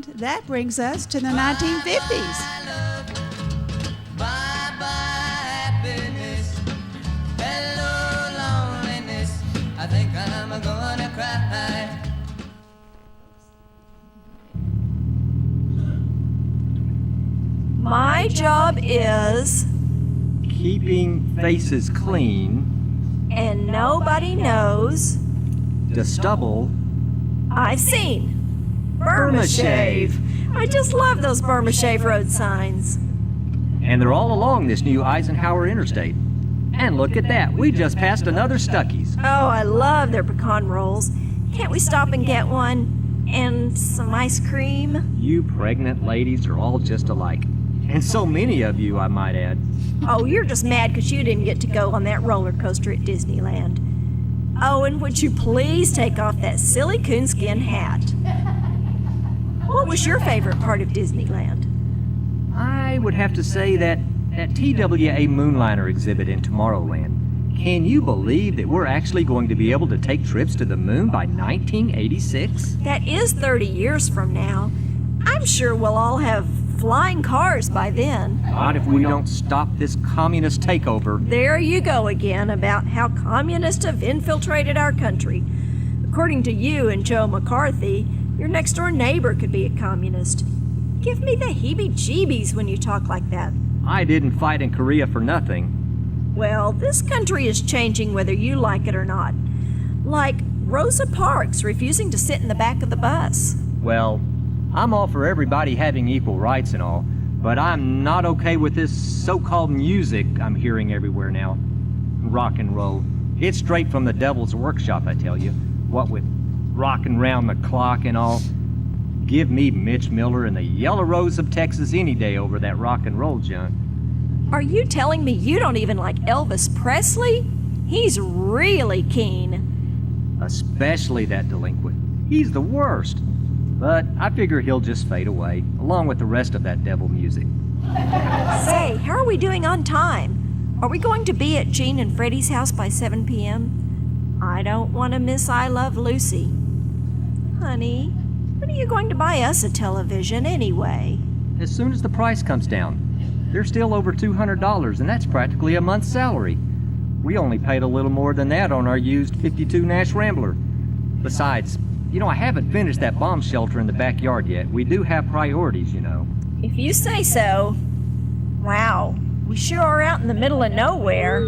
And that brings us to the 1950s. Bye-bye happiness. Hello loneliness. I think I'm gonna cry. My job is, Keeping faces clean. and nobody knows, The stubble. I've seen. Burma Shave. I just love those Burma Shave road signs. And they're all along this new Eisenhower Interstate. And look at that, we just passed another Stuckey's. Oh, I love their pecan rolls. Can't we stop and get one? And some ice cream? You pregnant ladies are all just alike. And so many of you, I might add. Oh, you're just mad because you didn't get to go on that roller coaster at Disneyland. Oh, and would you please take off that silly coonskin hat? What was your favorite part of Disneyland? I would have to say that TWA Moonliner exhibit in Tomorrowland. Can you believe that we're actually going to be able to take trips to the moon by 1986? That is 30 years from now. I'm sure we'll all have flying cars by then. Not if we don't stop this communist takeover. There you go again about how communists have infiltrated our country. According to you and Joe McCarthy, your next door neighbor could be a communist. Give me the heebie-jeebies when you talk like that. I didn't fight in Korea for nothing. Well, this country is changing whether you like it or not. Like Rosa Parks refusing to sit in the back of the bus. Well, I'm all for everybody having equal rights and all, but I'm not okay with this so-called music I'm hearing everywhere now. Rock and roll. It's straight from the devil's workshop, I tell you. What with rockin' round the clock and all. Give me Mitch Miller and the Yellow Rose of Texas any day over that rock and roll junk. Are you telling me you don't even like Elvis Presley? He's really keen. Especially that delinquent. He's the worst. But I figure he'll just fade away, along with the rest of that devil music. Say, how are we doing on time? Are we going to be at Gene and Freddie's house by 7 p.m.? I don't want to miss I Love Lucy. Honey, when are you going to buy us a television anyway? As soon as the price comes down. They're still over $200, and that's practically a month's salary. We only paid a little more than that on our used 52 Nash Rambler. Besides, I haven't finished that bomb shelter in the backyard yet. We do have priorities, If you say so. Wow, we sure are out in the middle of nowhere.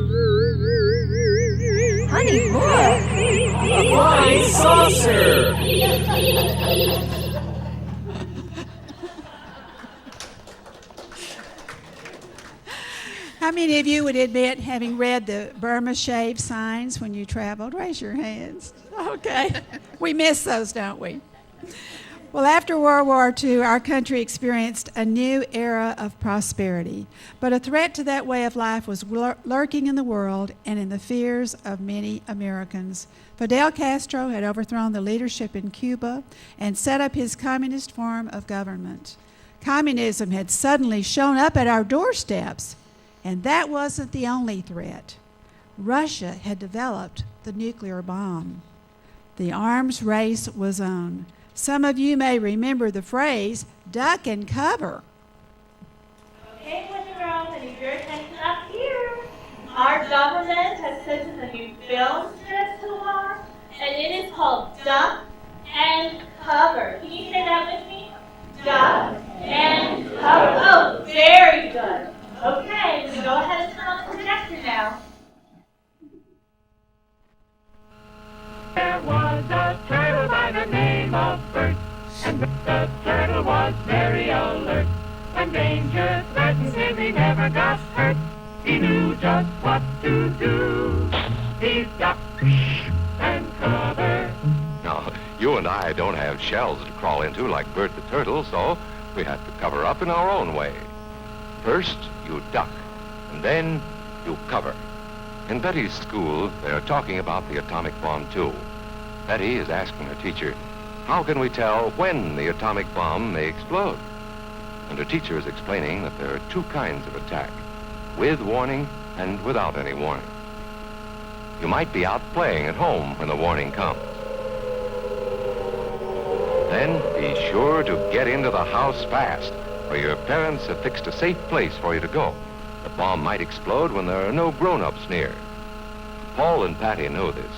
Honey, look! A flying saucer! How many of you would admit having read the Burma Shave signs when you traveled? Raise your hands. Okay. We miss those, don't we? Well, after World War II, our country experienced a new era of prosperity. But a threat to that way of life was lurking in the world and in the fears of many Americans. Fidel Castro had overthrown the leadership in Cuba and set up his communist form of government. Communism had suddenly shown up at our doorsteps. And that wasn't the only threat. Russia had developed the nuclear bomb. The arms race was on. Some of you may remember the phrase, duck and cover. Okay, boys and girls, I need your attention up here. Our government has sent us a new film strip to watch, and it is called Duck and Cover. Can you say that with me? Duck and Cover. Oh, very good. Okay, we go ahead and turn on the projector now. There was a turtle by the name of Bert, and the turtle was very alert. When danger threatened him, he never got hurt. He knew just what to do. He ducked and covered. Now, you and I don't have shells to crawl into like Bert the Turtle, so we have to cover up in our own way. First, you duck, and then you cover. In Betty's school, they're talking about the atomic bomb, too. Betty is asking her teacher, how can we tell when the atomic bomb may explode? And her teacher is explaining that there are two kinds of attack, with warning and without any warning. You might be out playing at home when the warning comes. Then Be sure to get into the house fast, for your parents have fixed a safe place for you to go. The bomb might explode when there are no grown-ups near. Paul and Patty know this,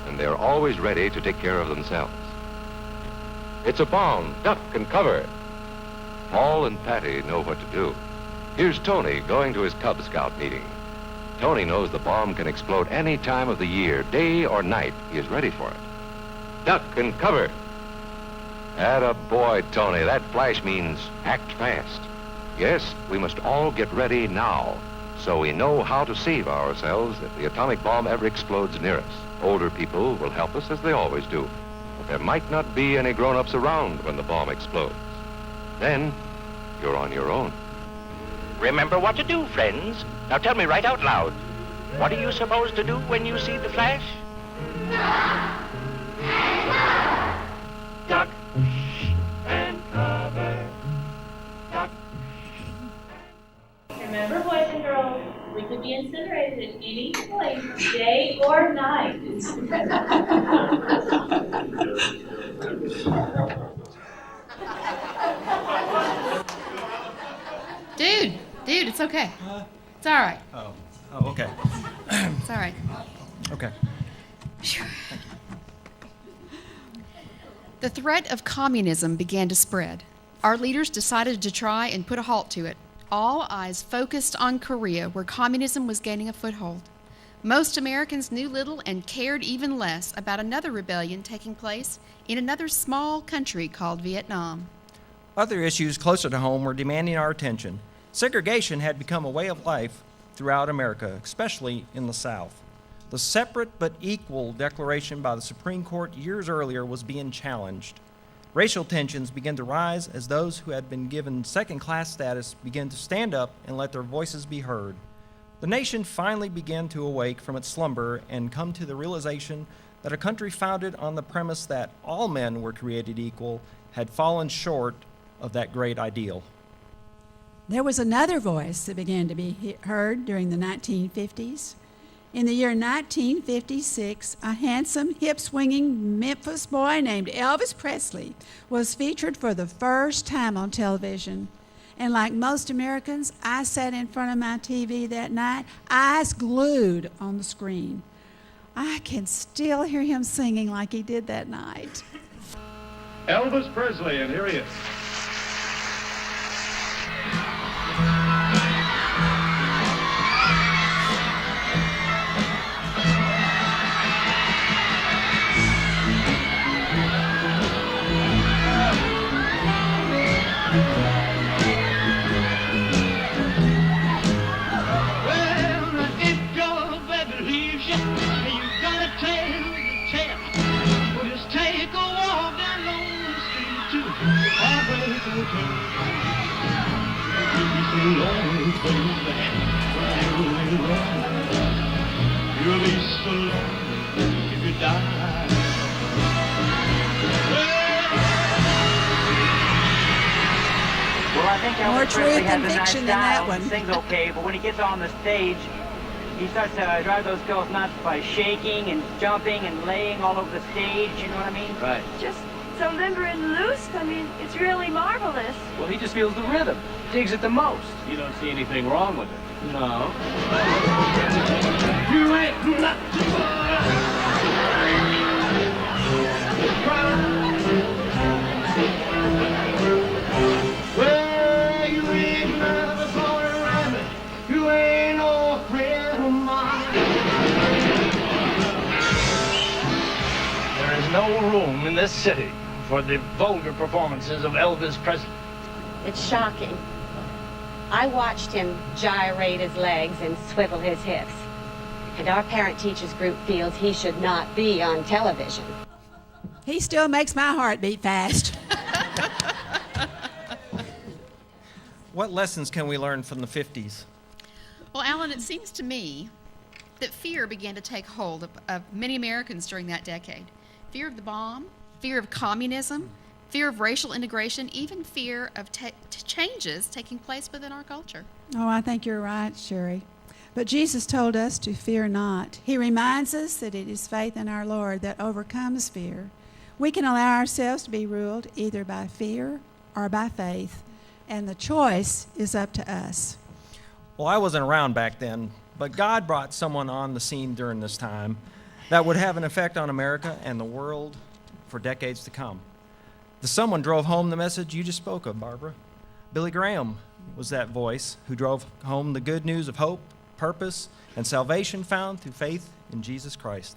and they're always ready to take care of themselves. It's a bomb. Duck and cover. Paul and Patty know what to do. Here's Tony going to his Cub Scout meeting. Tony knows the bomb can explode any time of the year, day or night. He is ready for it. Duck and cover. Atta boy, Tony. That flash means act fast. Yes, we must all get ready now, so we know how to save ourselves if the atomic bomb ever explodes near us. Older people will help us as they always do. But there might not be any grown-ups around when the bomb explodes. Then, you're on your own. Remember what to do, friends. Now tell me right out loud. What are you supposed to do when you see the flash? Duck and cover. Duck. Remember, boys and girls, we could be incinerated at any point, day or night. Dude, it's okay. It's all right. Oh, okay. It's all right. Okay. The threat of communism began to spread. Our leaders decided to try and put a halt to it. All eyes focused on Korea, where communism was gaining a foothold. Most Americans knew little and cared even less about another rebellion taking place in another small country called Vietnam. Other issues closer to home were demanding our attention. Segregation had become a way of life throughout America, especially in the South. The separate but equal declaration by the Supreme Court years earlier was being challenged. Racial tensions began to rise as those who had been given second-class status began to stand up and let their voices be heard. The nation finally began to awake from its slumber and come to the realization that a country founded on the premise that all men were created equal had fallen short of that great ideal. There was another voice that began to be heard during the 1950s. In the year 1956, a handsome, hip-swinging Memphis boy named Elvis Presley was featured for the first time on television. And like most Americans, I sat in front of my TV that night, eyes glued on the screen. I can still hear him singing like he did that night. Elvis Presley, and here he is. You'll be so lonely if you die. Well, I think More Elvis truth Presley has and a nice fiction than that style one. and sings okay, but when he gets on the stage, he starts to drive those girls nuts by shaking and jumping and laying all over the stage, you know what I mean? Right. Just so limber and loose. I mean, it's really marvelous. Well, he just feels the rhythm, digs it the most. You don't see anything wrong with it? No. You ain't nothing well, you ain't never gonna run it. You ain't no friend of mine. There is no room in this city for the vulgar performances of Elvis Presley. It's shocking. I watched him gyrate his legs and swivel his hips. And our parent-teachers group feels he should not be on television. He still makes my heart beat fast. What lessons can we learn from the 50s? Well, Alan, it seems to me that fear began to take hold of many Americans during that decade. Fear of the bomb, fear of communism, fear of racial integration, even fear of changes taking place within our culture. Oh, I think you're right, Sherry. But Jesus told us to fear not. He reminds us that it is faith in our Lord that overcomes fear. We can allow ourselves to be ruled either by fear or by faith, and the choice is up to us. Well, I wasn't around back then, but God brought someone on the scene during this time that would have an effect on America and the world for decades to come. The someone drove home the message you just spoke of, Barbara. Billy Graham was that voice who drove home the good news of hope, purpose, and salvation found through faith in Jesus Christ.